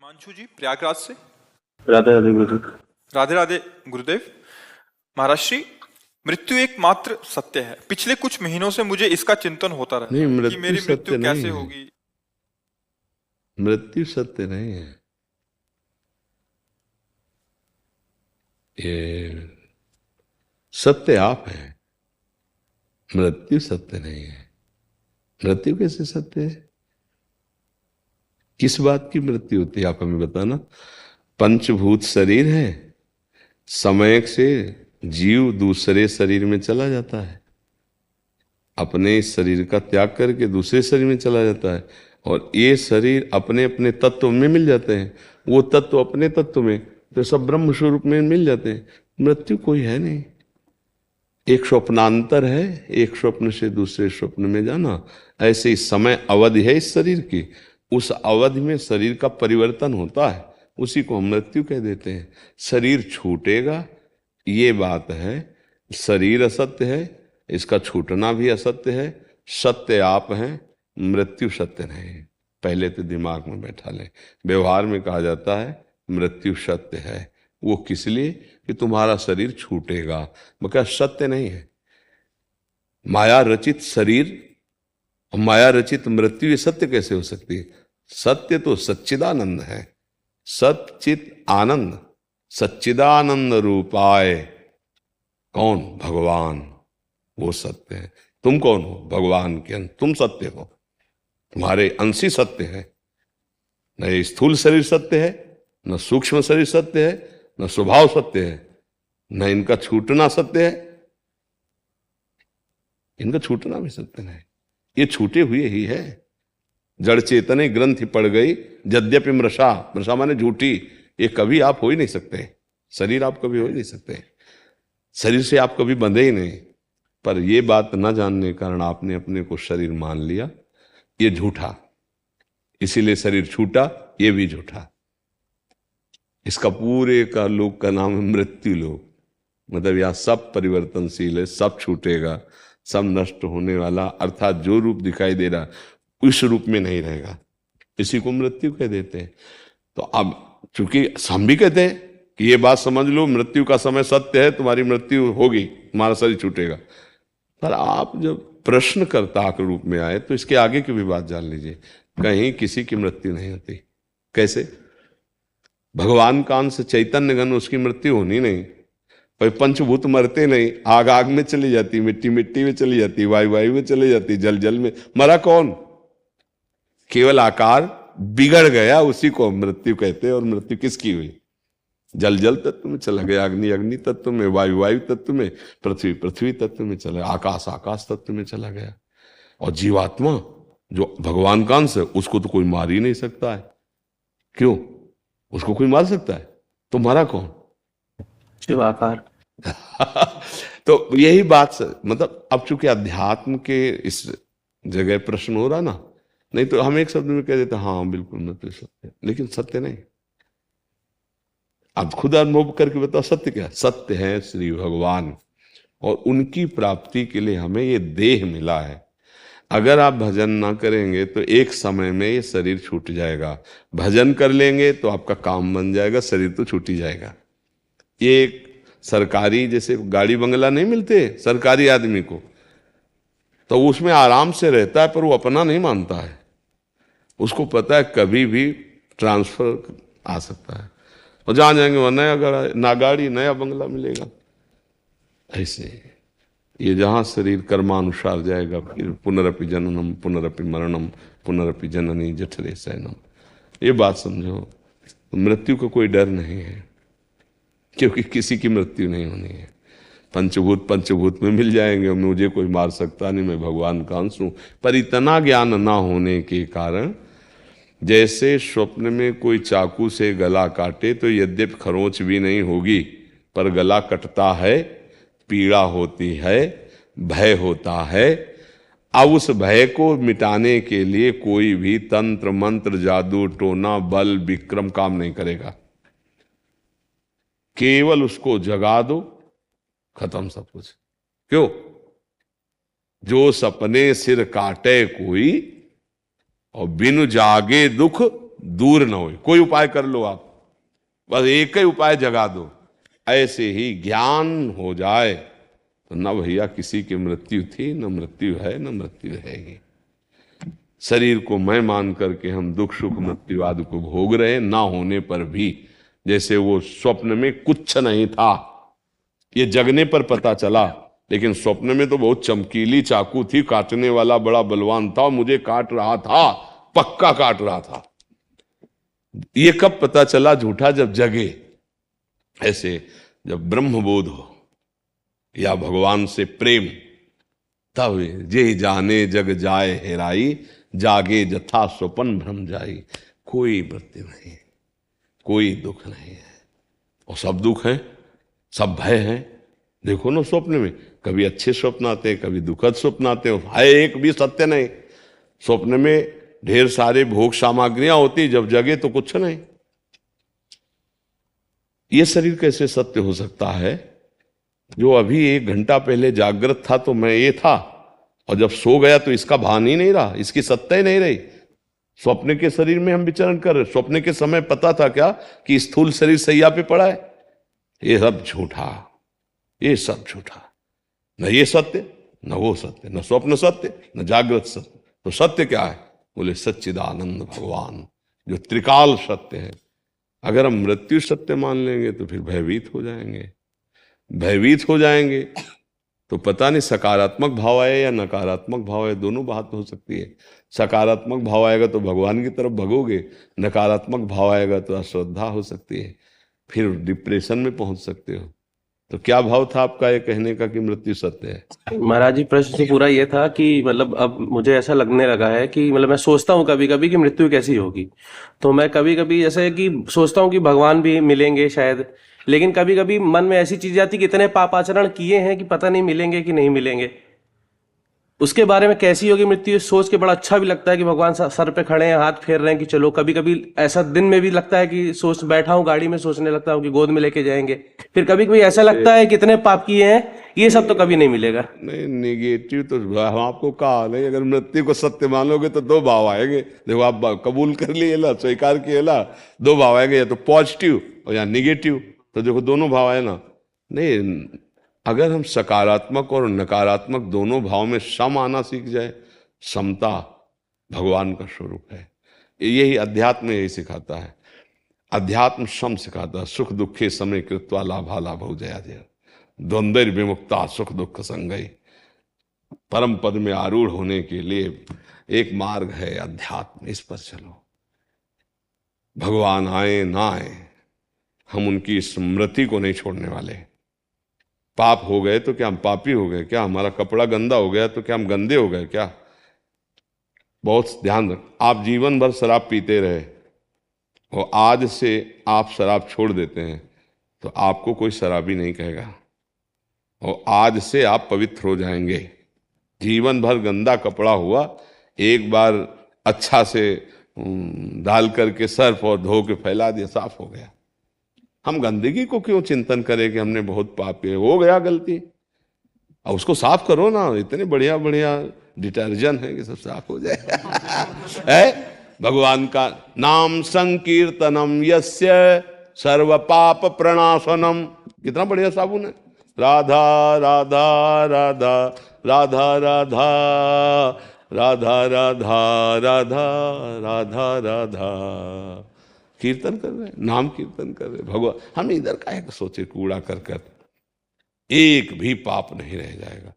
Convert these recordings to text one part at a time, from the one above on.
हिमांशु जी प्रयागराज से। राधे राधे गुरुदेव। राधे राधे गुरुदेव। महाराज श्री, मृत्यु एक मात्र सत्य है। पिछले कुछ महीनों से मुझे इसका चिंतन होता रहता नहीं, है कि मृत्यु मेरी सत्य मृत्यु नहीं कैसे है। होगी। मृत्यु सत्य नहीं है, ये सत्य आप हैं। मृत्यु सत्य नहीं है। मृत्यु कैसे सत्य है? किस बात की मृत्यु होती है आप हमें बताना। पंचभूत शरीर है, समय से जीव दूसरे शरीर में चला जाता है, अपने शरीर का त्याग करके दूसरे शरीर में चला जाता है, और ये शरीर अपने अपने तत्व में मिल जाते हैं, वो तत्व अपने तत्व में, तो सब ब्रह्म स्वरूप में मिल जाते हैं। मृत्यु कोई है नहीं, एक स्वप्नांतर है, एक स्वप्न से दूसरे स्वप्न में जाना। ऐसे ही समय अवधि है इस शरीर की, उस अवधि में शरीर का परिवर्तन होता है, उसी को हम मृत्यु कह देते हैं। शरीर छूटेगा ये बात है, शरीर असत्य है, इसका छूटना भी असत्य है। सत्य आप हैं, मृत्यु सत्य नहीं। पहले तो दिमाग में बैठा लें। व्यवहार में कहा जाता है मृत्यु सत्य है, वो किस लिए कि तुम्हारा शरीर छूटेगा, मगर सत्य नहीं है। माया रचित शरीर और माया रचित मृत्यु, ये सत्य कैसे हो सकती है? सत्य तो सच्चिदानंद है, सच्चित आनंद, सच्चिदानंद रूपाय। कौन? भगवान, वो सत्य है। तुम कौन हो? भगवान के अंश, तुम सत्य हो, तुम्हारे अंश ही सत्य है। न ये स्थूल शरीर सत्य है, न सूक्ष्म शरीर सत्य है, न स्वभाव सत्य है, न इनका छूटना सत्य है। इनका छूटना भी सत्य नहीं, ये छूटे हुए ही है। जड़ चेतने ग्रंथि पड़ गई यद्यपि मृषा, मृषा माने झूठी, ये कभी आप हो ही नहीं सकते। शरीर आप कभी हो ही नहीं सकते, शरीर से आप कभी बंधे ही नहीं। पर ये बात न जानने के कारण आपने अपने को शरीर मान लिया, ये झूठा, इसीलिए शरीर छूटा, ये भी झूठा। इसका पूरे का लोक का नाम है मृत्यु लोक। मतलब यह सब परिवर्तनशील है, सब छूटेगा, सब नष्ट होने वाला, अर्थात जो रूप दिखाई दे रहा उस रूप में नहीं रहेगा, इसी को मृत्यु कह देते हैं। तो अब चूंकि हम भी कहते हैं कि ये बात समझ लो, मृत्यु का समय सत्य है, तुम्हारी मृत्यु होगी, तुम्हारा शरीर छूटेगा, पर आप जब प्रश्नकर्ता के रूप में आए तो इसके आगे की भी बात जान लीजिए। कहीं किसी की मृत्यु नहीं होती। कैसे? भगवान का अंश चैतन्य घन, उसकी मृत्यु होनी नहीं। पर पंचभूत मरते नहीं, आग आग में चली जाती, मिट्टी मिट्टी में चली जाती, वायु वायु में चली जाती, जल जल में। मरा कौन? केवल आकार बिगड़ गया, उसी को मृत्यु कहते हैं। और मृत्यु किसकी हुई? जल जल तत्व में चला गया, अग्नि अग्नि तत्व में, वायु वायु तत्व में, पृथ्वी पृथ्वी तत्व में चला गया, आकाश आकाश तत्व में चला गया। और जीवात्मा जो भगवान का अंश है, उसको तो कोई मार ही नहीं सकता है। क्यों? उसको कोई मार सकता है? तो मारा कौन? शिवाकार। तो यही बात मतलब अब चूंकि अध्यात्म के इस जगह प्रश्न हो रहा ना, नहीं तो हम एक शब्द में कह देते हाँ बिल्कुल मृत्यु सत्य, लेकिन सत्य नहीं। अब खुद अनुभव करके बताओ सत्य क्या? सत्य है श्री भगवान, और उनकी प्राप्ति के लिए हमें ये देह मिला है। अगर आप भजन ना करेंगे तो एक समय में ये शरीर छूट जाएगा, भजन कर लेंगे तो आपका काम बन जाएगा, शरीर तो छूट ही जाएगा। ये एक सरकारी जैसे गाड़ी बंगला नहीं मिलते सरकारी आदमी को, तो उसमें आराम से रहता है, पर वो अपना नहीं मानता है। उसको पता है कभी भी ट्रांसफर आ सकता है, और जहां जाएंगे वह नया गाड़ी नया बंगला मिलेगा। ऐसे ये जहां शरीर कर्मानुसार जाएगा, फिर पुनरपि जननम पुनरपि मरणम पुनरपि जननी जठरे शयनम। ये बात समझो, मृत्यु का कोई डर नहीं है, क्योंकि किसी की मृत्यु नहीं होनी है। पंचभूत पंचभूत में मिल जाएंगे, मुझे कोई मार सकता नहीं, मैं भगवान का अंश हूं। पर इतना ज्ञान ना होने के कारण, जैसे स्वप्न में कोई चाकू से गला काटे तो यद्यपि खरोंच भी नहीं होगी, पर गला कटता है, पीड़ा होती है, भय होता है। अब उस भय को मिटाने के लिए कोई भी तंत्र मंत्र जादू टोना बल विक्रम काम नहीं करेगा। केवल उसको जगा दो, खत्म सब कुछ। क्यों? जो सपने सिर काटे कोई, और बिनु जागे दुख दूर न हो। कोई उपाय कर लो आप, बस एक ही उपाय जगा दो, ऐसे ही ज्ञान हो जाए तो न भैया किसी की मृत्यु थी, न मृत्यु है, न मृत्यु रहेगी। शरीर को मैं मान करके हम दुख सुख मृत्यु आदि को भोग रहे, ना होने पर भी। जैसे वो स्वप्न में कुछ नहीं था, ये जगने पर पता चला, लेकिन स्वप्न में तो बहुत चमकीली चाकू थी, काटने वाला बड़ा बलवान था, मुझे काट रहा था, पक्का काट रहा था। ये कब पता चला झूठा? जब जगे। ऐसे जब ब्रह्मबोध हो या भगवान से प्रेम, तब जे जाने जग जाए हेराई, जागे जथा स्वपन भ्रम जाई। कोई मृत्यु नहीं है, कोई दुख नहीं है, और सब दुख है, सब भय है। देखो ना स्वप्न में कभी अच्छे स्वप्न आते हैं, कभी दुखद स्वप्न आते हैं, है एक भी सत्य नहीं। स्वप्न में ढेर सारे भोग सामग्रियां होती, जब जगे तो कुछ नहीं। ये शरीर कैसे सत्य हो सकता है? जो अभी 1 घंटा पहले जागृत था तो मैं ये था, और जब सो गया तो इसका भान ही नहीं रहा, इसकी सत्ता ही नहीं रही। स्वप्न के शरीर में हम विचरण कर रहे, स्वप्न के समय पता था क्या कि स्थूल शरीर सैया पे पड़ा है? ये सब झूठा, ये सब झूठा। न ये सत्य, न वो सत्य, न स्वप्न सत्य, न जागृत सत्य। तो सत्य क्या है? बोले सच्चिदानंद भगवान, जो त्रिकाल सत्य है। अगर हम मृत्यु सत्य मान लेंगे तो फिर भयभीत हो जाएंगे। भयभीत हो जाएंगे तो पता नहीं सकारात्मक भाव आए या नकारात्मक भाव आए, दोनों बात हो सकती है। सकारात्मक भाव आएगा तो भगवान की तरफ भगोगे, नकारात्मक भाव आएगा तो अश्रद्धा हो सकती है, फिर डिप्रेशन में पहुंच सकते हो। तो क्या भाव था आपका ये कहने का कि मृत्यु सत्य है? महाराज जी, प्रश्न तो पूरा ये था कि मतलब अब मुझे ऐसा लगने लगा है कि मतलब मैं सोचता हूँ कभी कभी कि मृत्यु कैसी होगी। तो मैं कभी कभी जैसे कि सोचता हूँ कि भगवान भी मिलेंगे शायद, लेकिन कभी कभी मन में ऐसी चीजें आती कि इतने पाप आचरण किए हैं कि पता नहीं मिलेंगे कि नहीं मिलेंगे। उसके बारे में कैसी होगी मृत्यु, सोच के बड़ा अच्छा भी लगता है कि भगवान सर पे खड़े हैं, हाथ फेर रहे हैं कि चलो। कभी कभी ऐसा दिन में भी लगता है कि सोच बैठा हूँ गाड़ी में, सोचने लगता हूँ कि गोद में लेके जाएंगे। फिर कभी कभी ऐसा लगता है कि इतने पाप किए हैं, ये सब तो कभी नहीं मिलेगा। नहीं, नेगेटिव तो हम आपको कहा नहीं। अगर मृत्यु को सत्य मानोगे तो 2 भाव आएंगे। देखो आप कबूल कर लिए ला, स्वीकार किए ला, 2 भाव आएंगे, या तो पॉजिटिव और या निगेटिव। तो देखो दोनों भाव आए ना। नहीं, अगर हम सकारात्मक और नकारात्मक दोनों भाव में सम आना सीख जाए, समता भगवान का स्वरूप है। यही अध्यात्म यही सिखाता है। अध्यात्म सम सिखाता है। सुख दुखे समय कृत्वा लाभा लाभौ जया जय, द्वंद्व विमुक्ता सुख दुख संगई। परम पद में आरूढ़ होने के लिए एक मार्ग है अध्यात्म, इस पर चलो। भगवान आए ना आए, हम उनकी स्मृति को नहीं छोड़ने वाले। पाप हो गए तो क्या हम पापी हो गए? क्या हमारा कपड़ा गंदा हो गया तो क्या हम गंदे हो गए? क्या? बहुत ध्यान रख। आप जीवन भर शराब पीते रहे और आज से आप शराब छोड़ देते हैं तो आपको कोई शराबी नहीं कहेगा, और आज से आप पवित्र हो जाएंगे। जीवन भर गंदा कपड़ा हुआ, एक बार अच्छा से डाल करके सर्फ और धो के फैला दिया, साफ हो गया। हम गंदगी को क्यों चिंतन करें कि हमने बहुत पाप किए? हो गया गलती, अब उसको साफ करो ना। इतने बढ़िया बढ़िया डिटर्जेंट है कि सब साफ हो जाए। है भगवान का नाम संकीर्तनम यस्य सर्व पाप प्रणाशनम। कितना बढ़िया साबुन है। राधा राधा राधा राधा राधा राधा राधा राधा राधा राधा। कीर्तन कर रहे, नाम कीर्तन कर रहे भगवान। हम इधर का एक सोचे कूड़ा कर एक भी पाप नहीं रह जाएगा।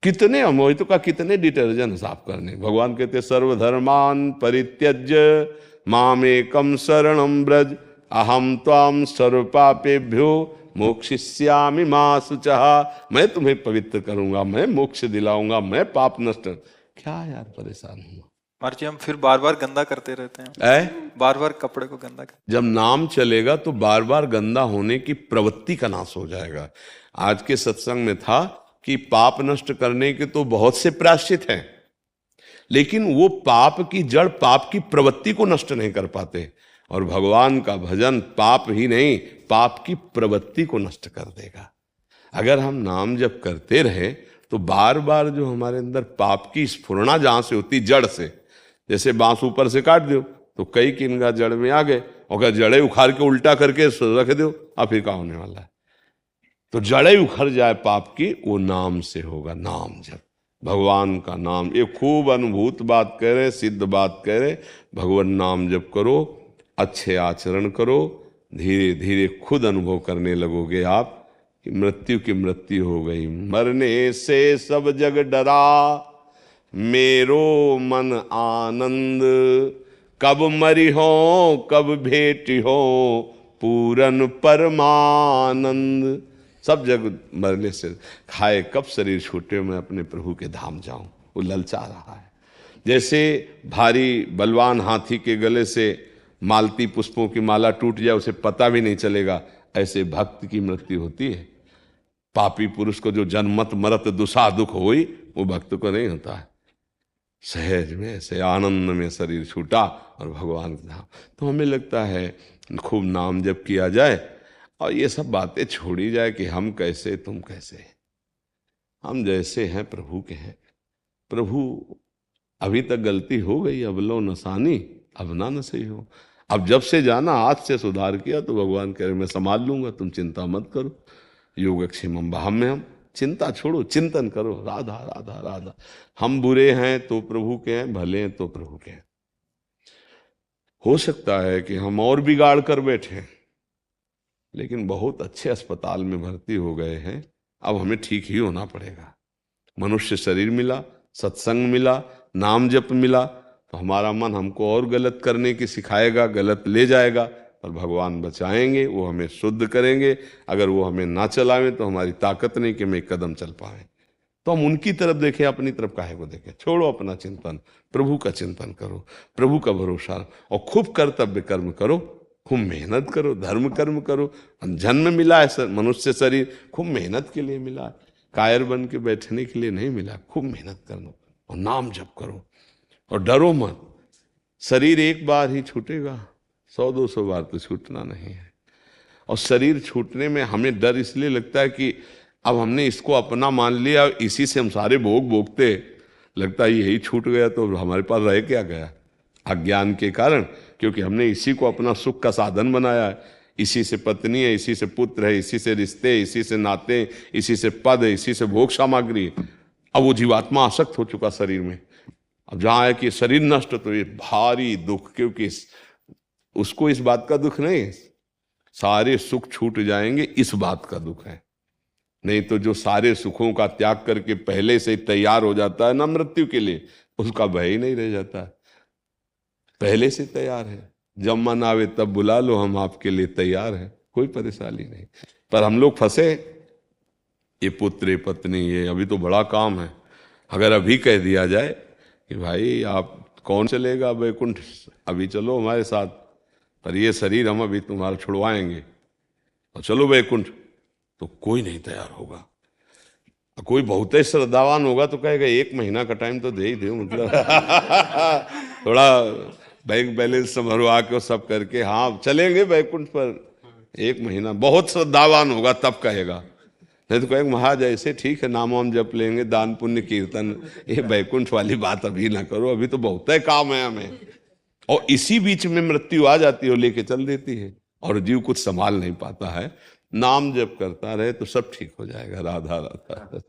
कितने अमोहितों का कितने डिटर्जेंट साफ करने। भगवान कहते सर्वधर्मान परित्यज्य मामेकम शरणं व्रज अहम त्वाम सर्व पापेभ्यो मोक्षयिष्यामि मा शुचः। मैं तुम्हें पवित्र करूंगा, मैं मोक्ष दिलाऊंगा, मैं पाप नष्ट। क्या यार परेशान हूं महाराज जी, हम फिर बार बार गंदा करते रहते हैं, बार बार कपड़े को गंदा करते। जब नाम चलेगा तो बार बार गंदा होने की प्रवृत्ति का नाश हो जाएगा। आज के सत्संग में था कि पाप नष्ट करने के तो बहुत से प्रायश्चित हैं, लेकिन वो पाप की जड़, पाप की प्रवृत्ति को नष्ट नहीं कर पाते। और भगवान का भजन पाप ही नहीं, पाप की प्रवृत्ति को नष्ट कर देगा। अगर हम नाम जप करते रहे तो बार बार जो हमारे अंदर पाप की स्फुरणा जहां से होती, जड़ से, जैसे बांस ऊपर से काट दो तो कई किनगा जड़ में आ गए, और अगर जड़े उखाड़ के उल्टा करके रख दो, अब फिर क्या होने वाला है? तो जड़े उखड़ जाए पाप की, वो नाम से होगा, नाम जप, भगवान का नाम। ये खूब अनुभूत बात कह रहे, सिद्ध बात कह रहे। भगवान नाम जप करो, अच्छे आचरण करो, धीरे धीरे खुद अनुभव करने लगोगे आप कि मृत्यु की मृत्यु हो गई। मरने से सब जग डरा, मेरो मन आनंद, कब मरी हो कब भेटी हो, पूरन परमानंद। सब जग मरने से खाए कब शरीर छूटे, मैं अपने प्रभु के धाम जाऊं, वो ललचा रहा है। जैसे भारी बलवान हाथी के गले से मालती पुष्पों की माला टूट जाए, उसे पता भी नहीं चलेगा, ऐसे भक्त की मृत्यु होती है। पापी पुरुष को जो जन्मत मरत दुसा दुख होई, वो भक्त को नहीं होता है। सहज में ऐसे आनंद में शरीर छूटा और भगवान के धाम। तो हमें लगता है खूब नाम जप किया जाए और ये सब बातें छोड़ी जाए कि हम कैसे तुम कैसे। हम जैसे हैं प्रभु के हैं। प्रभु अभी तक गलती हो गई, अब लो नसानी, अब ना सही हो। अब जब से जाना आज से सुधार किया, तो भगवान कह रहे मैं संभाल लूंगा, तुम चिंता मत करो। योगक्षेमम बहम में हम चिंता छोड़ो, चिंतन करो, राधा राधा राधा। हम बुरे हैं तो प्रभु के हैं, भले हैं तो प्रभु के हैं। हो सकता है कि हम और बिगाड़ कर बैठे, लेकिन बहुत अच्छे अस्पताल में भर्ती हो गए हैं, अब हमें ठीक ही होना पड़ेगा। मनुष्य शरीर मिला, सत्संग मिला, नाम जप मिला, तो हमारा मन हमको और गलत करने की सिखाएगा, गलत ले जाएगा, पर भगवान बचाएंगे, वो हमें शुद्ध करेंगे। अगर वो हमें ना चलावें तो हमारी ताकत नहीं कि हम एक कदम चल पाए। तो हम उनकी तरफ देखें, अपनी तरफ काहे को देखें। छोड़ो अपना चिंतन, प्रभु का चिंतन करो, प्रभु का भरोसा, और खूब कर्तव्य कर्म करो, खूब मेहनत करो, धर्म कर्म करो। जन्म मिला है मनुष्य शरीर, खूब मेहनत के लिए मिला है, कायर बन के बैठने के लिए नहीं मिला। खूब मेहनत करो और नाम जप करो और डरो मत। शरीर एक बार ही छूटेगा, 100-200 बार तो छूटना नहीं है। और शरीर छूटने में हमें डर इसलिए लगता है कि अब हमने इसको अपना मान लिया, इसी से हम सारे भोग भोगते, लगता है यही छूट गया तो हमारे पास रह क्या गया। अज्ञान के कारण, क्योंकि हमने इसी को अपना सुख का साधन बनाया है। इसी से पत्नी है, इसी से पुत्र है, इसी से रिश्ते, इसी से नाते, इसी से पद, इसी से भोग सामग्री। अब वो जीवात्मा आसक्त हो चुका शरीर में। अब जहाँ है कि शरीर नष्ट, तो ये भारी दुख, क्योंकि उसको इस बात का दुख नहीं, सारे सुख छूट जाएंगे इस बात का दुख है। नहीं तो जो सारे सुखों का त्याग करके पहले से तैयार हो जाता है ना मृत्यु के लिए, उसका भय ही नहीं रह जाता है, पहले से तैयार है। जब मन आवे तब बुला लो, हम आपके लिए तैयार हैं, कोई परेशानी नहीं। पर हम लोग फंसे, ये पुत्र ये पत्नी, ये अभी तो बड़ा काम है। अगर अभी कह दिया जाए कि भाई आप कौन चलेगा वैकुंठ, अभी चलो हमारे साथ, पर ये शरीर हम अभी तुम्हारा छुड़वाएंगे और चलो वैकुंठ, तो कोई नहीं तैयार होगा। कोई बहुत ही श्रद्धावान होगा तो कहेगा 1 महीना का टाइम तो दे ही दे, मतलब थोड़ा बैंक बैलेंस भरवा के सब करके हाँ चलेंगे वैकुंठ पर 1 महीना। बहुत श्रद्धावान होगा तब कहेगा, नहीं तो कहेगा महाराज ऐसे ठीक है, नाम वाम जप लेंगे, दान पुण्य कीर्तन, ये वैकुंठ वाली बात अभी ना करो, अभी तो बहुत है काम है हमें। और इसी बीच में मृत्यु आ जाती है, लेके चल देती है, और जीव कुछ संभाल नहीं पाता है। नाम जप करता रहे तो सब ठीक हो जाएगा। राधा राधा।